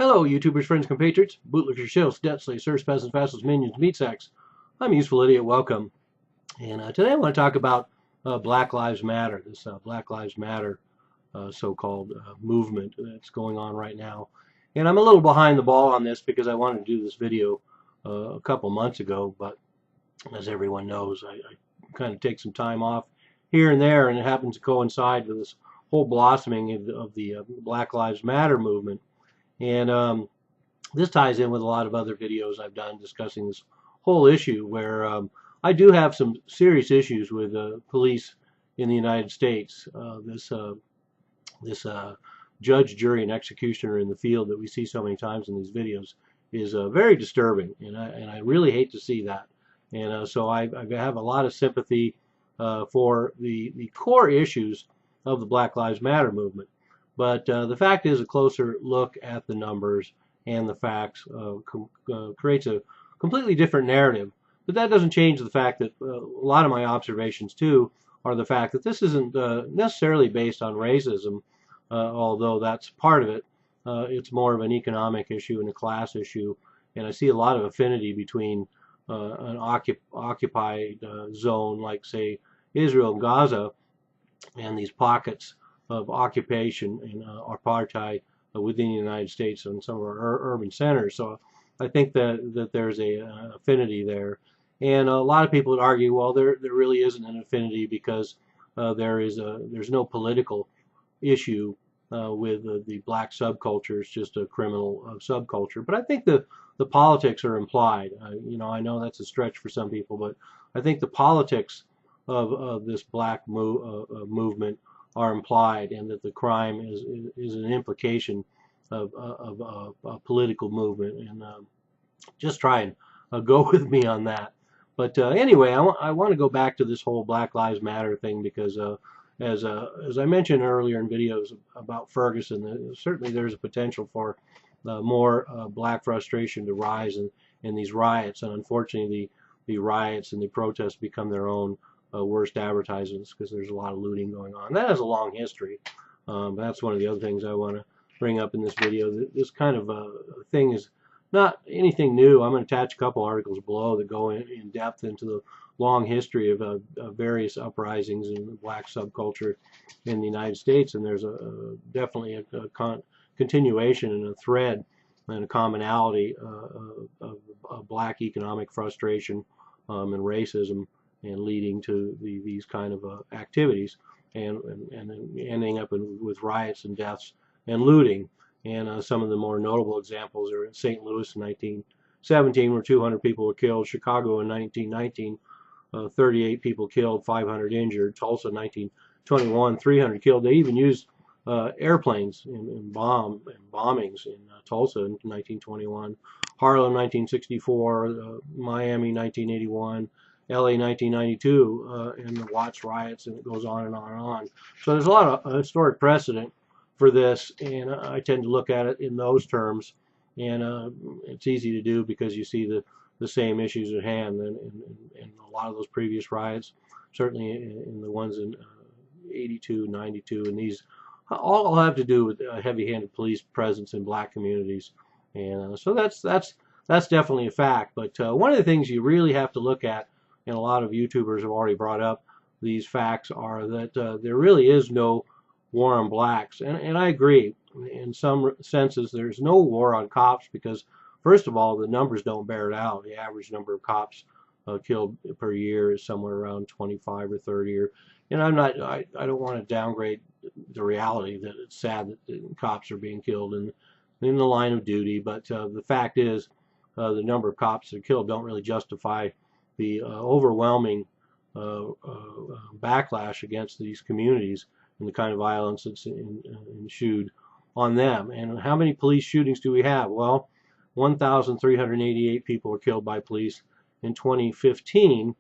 Hello, YouTubers, friends, compatriots, bootlickers, shills, debt slaves, sirs, peasants, vassals, minions, meat sacks. I'm Useful Idiot. Welcome. And today I want to talk about Black Lives Matter, this Black Lives Matter so-called movement that's going on right now. And I'm a little behind the ball on this because I wanted to do this video a couple months ago, but as everyone knows, I kind of take some time off here and there, and it happens to coincide with this whole blossoming of the Black Lives Matter movement. And this ties in with a lot of other videos I've done discussing this whole issue where I do have some serious issues with police in the United States. This judge, jury, and executioner in the field that we see so many times in these videos is very disturbing, and I really hate to see that. And so I have a lot of sympathy for the core issues of the Black Lives Matter movement. But the fact is, a closer look at the numbers and the facts creates a completely different narrative. But that doesn't change the fact that a lot of my observations, too, are the fact that this isn't necessarily based on racism, although that's part of it. It's more of an economic issue and a class issue. And I see a lot of affinity between an occupied zone like, say, Israel and Gaza, and these pockets of occupation and apartheid within the United States and some of our urban centers. So I think that there's a affinity there. And a lot of people would argue, well, there really isn't an affinity because there's no political issue with the black subculture. It's just a criminal subculture. But I think the politics are implied. I know that's a stretch for some people, but I think the politics of this black movement are implied, and that the crime is an implication of a political movement. And just try and go with me on that. But anyway, I want to go back to this whole Black Lives Matter thing because as I mentioned earlier in videos about Ferguson, certainly there's a potential for more black frustration to rise in these riots. And unfortunately, the riots and the protests become their own worst advertisements because there's a lot of looting going on. That has a long history. That's one of the other things I want to bring up in this video. This kind of thing is not anything new. I'm going to attach a couple articles below that go in depth into the long history of various uprisings in the black subculture in the United States, and there's definitely a continuation and a thread and a commonality of black economic frustration and racism, and leading to these kind of activities, and ending up with riots and deaths and looting. And some of the more notable examples are in St. Louis in 1917, where 200 people were killed. Chicago in 1919, 38 people killed, 500 injured. Tulsa in 1921, 300 killed. They even used airplanes in bombings in Tulsa in 1921. Harlem 1964, Miami 1981. LA 1992 and the Watts riots, and it goes on and on and on. So there's a lot of historic precedent for this, and I tend to look at it in those terms. And it's easy to do because you see the same issues at hand in a lot of those previous riots, certainly in the ones in 82, 92, and these all have to do with a heavy-handed police presence in black communities. And so that's definitely a fact. But one of the things you really have to look at, and a lot of YouTubers have already brought up these facts, are that there really is no war on blacks. And I agree. In some senses, there's no war on cops because, first of all, the numbers don't bear it out. The average number of cops killed per year is somewhere around 25 or 30. And I don't want to downgrade the reality that it's sad that cops are being killed in the line of duty. But the fact is, the number of cops that are killed don't really justify the overwhelming backlash against these communities and the kind of violence that's ensued on them. And how many police shootings do we have? Well, 1,388 people were killed by police in 2015,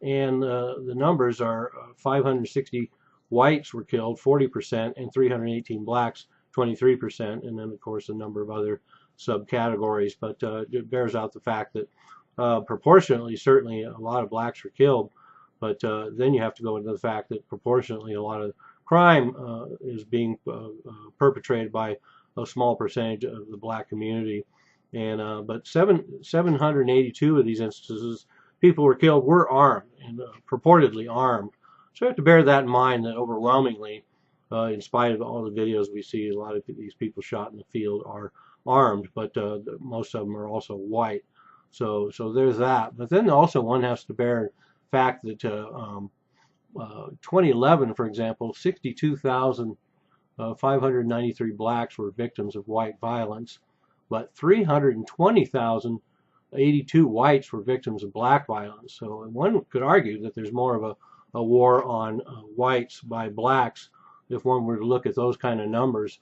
and the numbers are 560 whites were killed, 40%, and 318 blacks, 23%, and then of course a number of other subcategories. But it bears out the fact that proportionately, certainly a lot of blacks were killed, but then you have to go into the fact that proportionately a lot of crime is being perpetrated by a small percentage of the black community. And but 782 of these instances, people were killed were armed and purportedly armed. So we have to bear that in mind, that overwhelmingly, in spite of all the videos we see, a lot of these people shot in the field are armed, but most of them are also white. So there's that. But then also one has to bear in fact that 2011, for example, 62,593 blacks were victims of white violence, but 320,082 whites were victims of black violence. So one could argue that there's more of a war on whites by blacks if one were to look at those kind of numbers.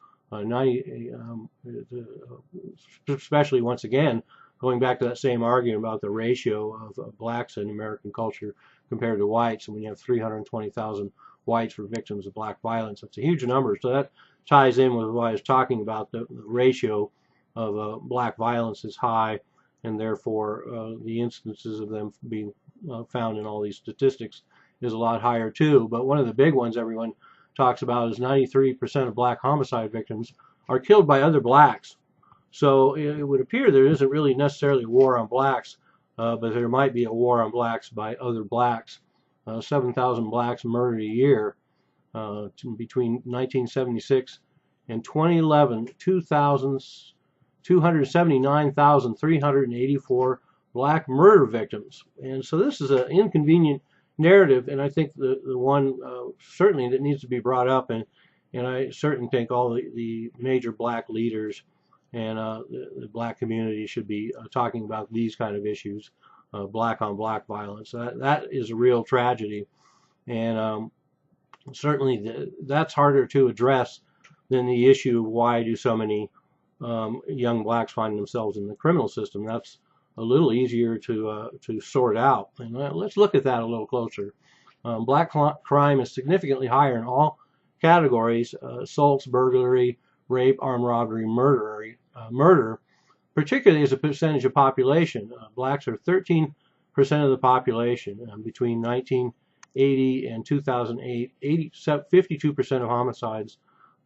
Especially once again, going back to that same argument about the ratio of blacks in American culture compared to whites, and when you have 320,000 whites were victims of black violence, that's a huge number. So that ties in with what I was talking about. The ratio of black violence is high, and therefore the instances of them being found in all these statistics is a lot higher too. But one of the big ones everyone talks about is 93% of black homicide victims are killed by other blacks. So it would appear there isn't really necessarily a war on blacks, but there might be a war on blacks by other blacks. 7,000 blacks murdered a year between 1976 and 2011. 279,384 black murder victims. And so this is an inconvenient narrative, and I think the one certainly that needs to be brought up, and I certainly think all the major black leaders and the black community should be talking about these kind of issues, black on black violence. That is a real tragedy, and certainly that's harder to address than the issue of why do so many young blacks find themselves in the criminal system. That's a little easier to sort out. And let's look at that a little closer. Black crime is significantly higher in all categories: assaults, burglary, rape, armed robbery, murder, particularly as a percentage of population. Blacks are 13% of the population. Between 1980 and 2008, 52% of homicides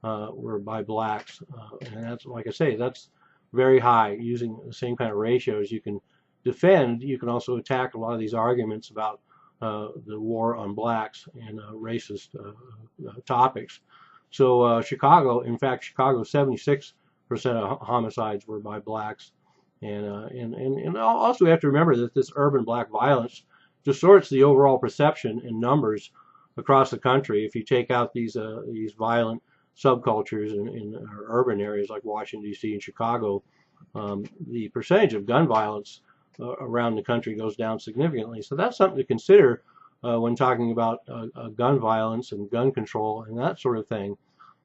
were by blacks. And that's, like I say, that's very high. Using the same kind of ratios you can defend, you can also attack a lot of these arguments about the war on blacks and racist topics. So Chicago, 76% of homicides were by blacks, and also we have to remember that this urban black violence distorts the overall perception in numbers across the country. If you take out these violent subcultures in urban areas like Washington, D.C. and Chicago, the percentage of gun violence around the country goes down significantly. So that's something to consider when talking about gun violence and gun control and that sort of thing.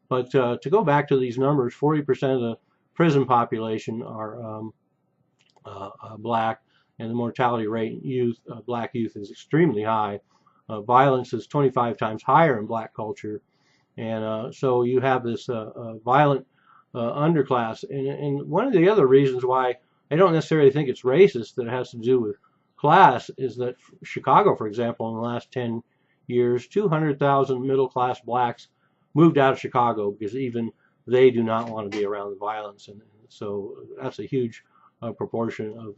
But to go back to these numbers, 40% of the prison population are black, and the mortality rate in black youth is extremely high. Violence is 25 times higher in black culture. And so you have this violent underclass. And one of the other reasons why I don't necessarily think it's racist that it has to do with class is that Chicago, for example, in the last 10 years, 200,000 middle-class blacks moved out of Chicago because even they do not want to be around the violence. And so that's a huge proportion of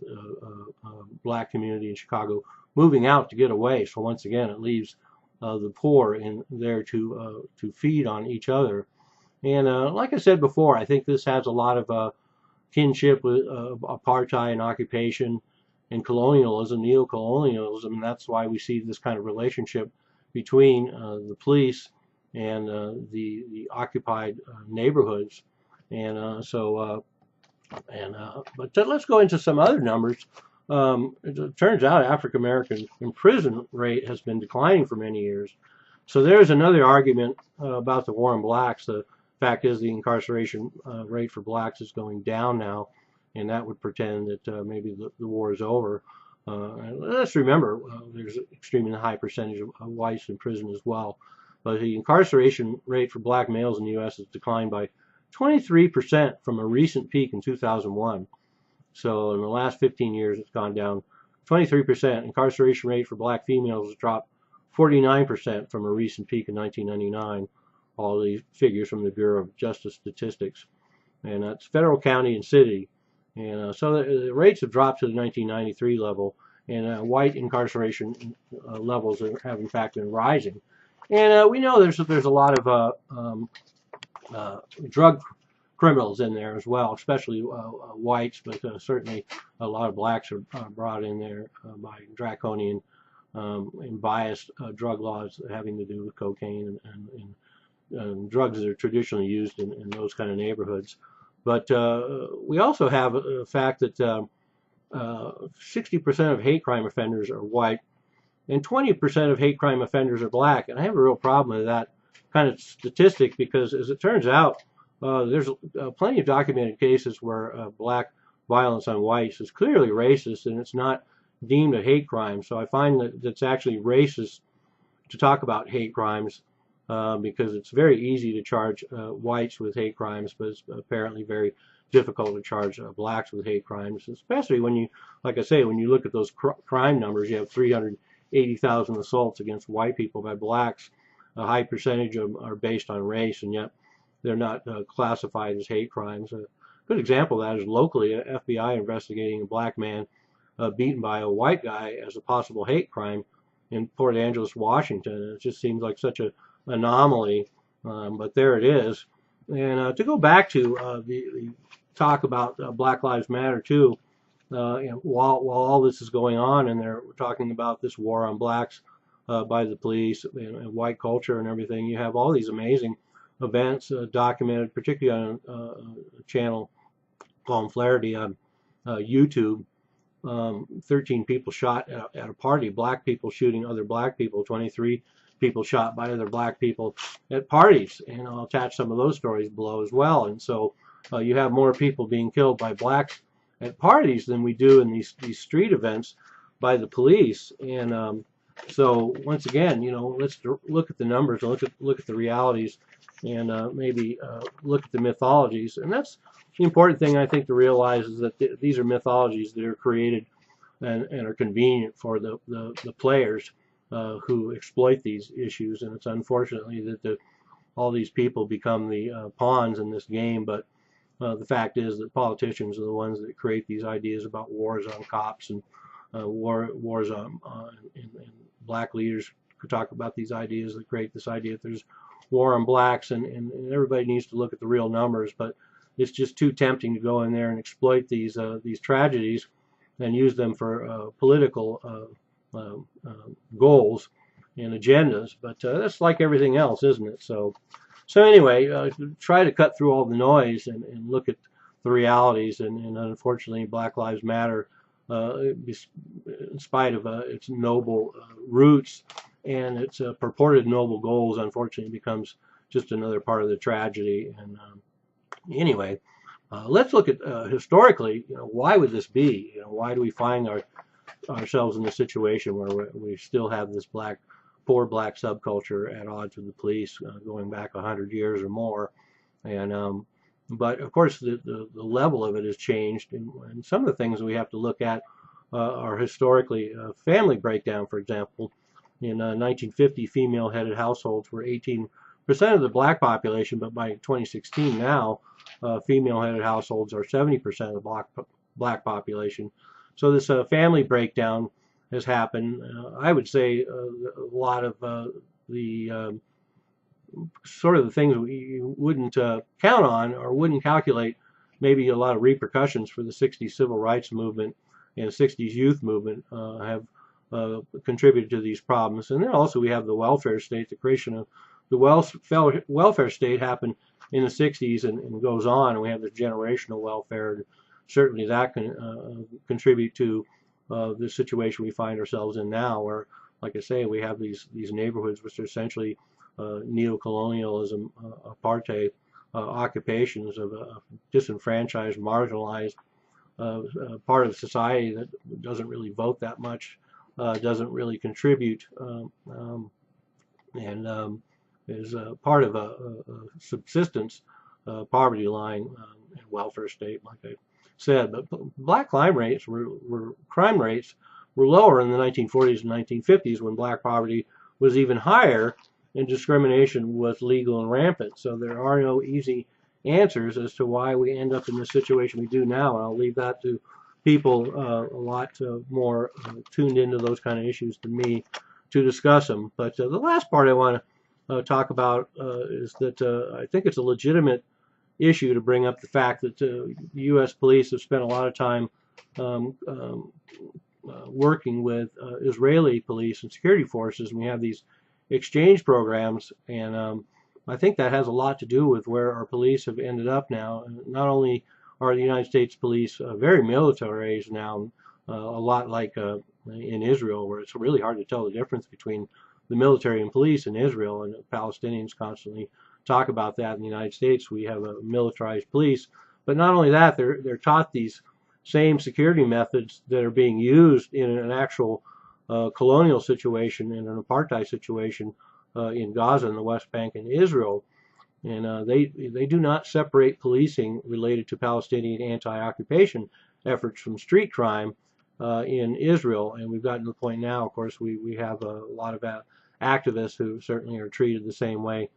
black community in Chicago moving out to get away. So once again, it leaves the poor in there to feed on each other. And like I said before, I think this has a lot of kinship with apartheid and occupation and colonialism, neo-colonialism, and that's why we see this kind of relationship between the police and the occupied neighborhoods. And but let's go into some other numbers. It turns out African American imprisonment rate has been declining for many years. So there's another argument about the war on blacks. The fact is the incarceration rate for blacks is going down now, and that would pretend that maybe the war is over. Let's remember there's an extremely high percentage of whites in prison as well. But the incarceration rate for black males in the U.S. has declined by 23% from a recent peak in 2001. So in the last 15 years, it's gone down 23%. Incarceration rate for black females has dropped 49% from a recent peak in 1999. All these figures from the Bureau of Justice Statistics. and that's federal, county, and city. And so the rates have dropped to the 1993 level, and white incarceration levels have in fact been rising. And we know there's a lot of drug criminals in there as well, especially whites, but certainly a lot of blacks are brought in there by draconian and biased drug laws having to do with cocaine and drugs that are traditionally used in those kind of neighborhoods. But we also have the fact that 60% of hate crime offenders are white and 20% of hate crime offenders are black. And I have a real problem with that kind of statistic because, as it turns out, there's plenty of documented cases where black violence on whites is clearly racist and it's not deemed a hate crime. So I find that it's actually racist to talk about hate crimes because it's very easy to charge whites with hate crimes, but it's apparently very difficult to charge blacks with hate crimes, especially when you, like I say, when you look at those crime numbers, you have 380,000 assaults against white people by blacks. A high percentage of them are based on race, and yet they're not classified as hate crimes. A good example of that is locally, FBI investigating a black man beaten by a white guy as a possible hate crime in Port Angeles, Washington. It just seems like such an anomaly, but there it is. And to go back to the talk about Black Lives Matter too, while all this is going on and they're talking about this war on blacks by the police and white culture and everything, you have all these amazing events documented, particularly on a channel called Flaherty on YouTube. 13 people shot at a party, black people shooting other black people, 23 people shot by other black people at parties, and I'll attach some of those stories below as well. And so you have more people being killed by blacks at parties than we do in these street events by the police. And so once again, let's look at the numbers, look at the realities, and maybe look at the mythologies. And that's the important thing, I think, to realize is that these are mythologies that are created and are convenient for the players who exploit these issues. And it's unfortunately that all these people become the pawns in this game. But the fact is that politicians are the ones that create these ideas about wars on cops and wars on and black leaders could talk about these ideas that create this idea that there's war on blacks, and everybody needs to look at the real numbers. But it's just too tempting to go in there and exploit these tragedies and use them for political goals and agendas. But that's like everything else, isn't it? So anyway, try to cut through all the noise and look at the realities. And unfortunately, Black Lives Matter, in spite of its noble roots and its purported noble goals, unfortunately becomes just another part of the tragedy. And anyway, let's look at historically, why would this be? Why do we find ourselves in this situation where we still have this poor black subculture at odds with the police going back 100 years or more? And but of course the level of it has changed, and some of the things we have to look at are historically family breakdown. For example, in 1950, female-headed households were 18% of the black population, but by 2016 now, female-headed households are 70% of the black population. So this family breakdown has happened. I would say a lot of the sort of the things we wouldn't count on or wouldn't calculate, maybe a lot of repercussions for the 60s civil rights movement and the 60s youth movement have contributed to these problems. And then also we have the welfare state. The creation of the welfare state happened in the 60s and goes on, and we have this generational welfare. And certainly that can contribute to the situation we find ourselves in now, where, like I say, we have these neighborhoods which are essentially neo-colonialism, apartheid occupations of a disenfranchised, marginalized part of society that doesn't really vote that much, doesn't really contribute, and is part of a subsistence poverty line and welfare state, like I said. But black crime rates were lower in the 1940s and 1950s, when black poverty was even higher and discrimination was legal and rampant. So there are no easy answers as to why we end up in the situation we do now. And I'll leave that to people a lot more tuned into those kind of issues than me to discuss them. But the last part I want to talk about is that I think it's a legitimate issue to bring up the fact that the U.S. police have spent a lot of time working with Israeli police and security forces, and we have these exchange programs, and I think that has a lot to do with where our police have ended up now. Not only are the United States police very militarized now, a lot like in Israel, where it's really hard to tell the difference between the military and police in Israel, and Palestinians constantly talk about that. In the United States, we have a militarized police, but not only that, they're taught these same security methods that are being used in an actual colonial situation, in an apartheid situation in Gaza and the West Bank and Israel. And they do not separate policing related to Palestinian anti-occupation efforts from street crime in Israel. And we've gotten to the point now, of course, we have a lot of activists who certainly are treated the same way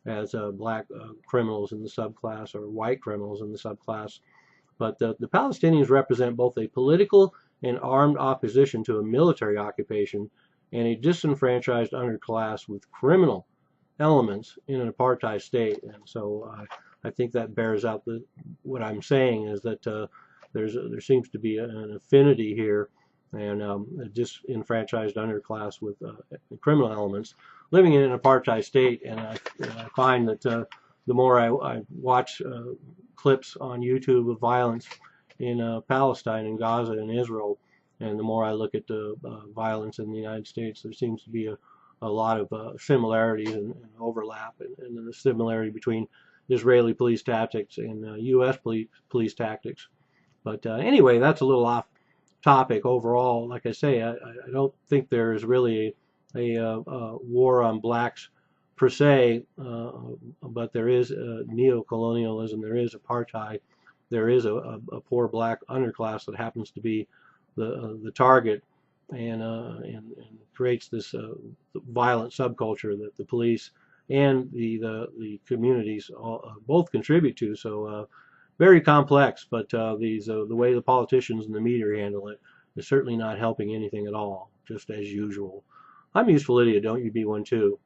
as black criminals in the subclass or white criminals in the subclass. But the Palestinians represent both a political and armed opposition to a military occupation and a disenfranchised underclass with criminal elements in an apartheid state. And so I think that bears out what I'm saying is that there seems to be an affinity here, and a disenfranchised underclass with criminal elements living in an apartheid state. And I find that the more I watch clips on YouTube of violence in Palestine and Gaza and Israel, and the more I look at the violence in the United States, there seems to be a lot of similarities and overlap, and the similarity between Israeli police tactics and U.S. police tactics. But anyway, that's a little off topic overall. Like I say, I don't think there is really a war on blacks per se, but there is neo-colonialism, there is apartheid, there is a poor black underclass that happens to be the target, and creates this violent subculture that the police and the communities both contribute to. So very complex, but the way the politicians and the media handle it is certainly not helping anything at all, just as usual. I'm Useful Idiot, don't you be one too.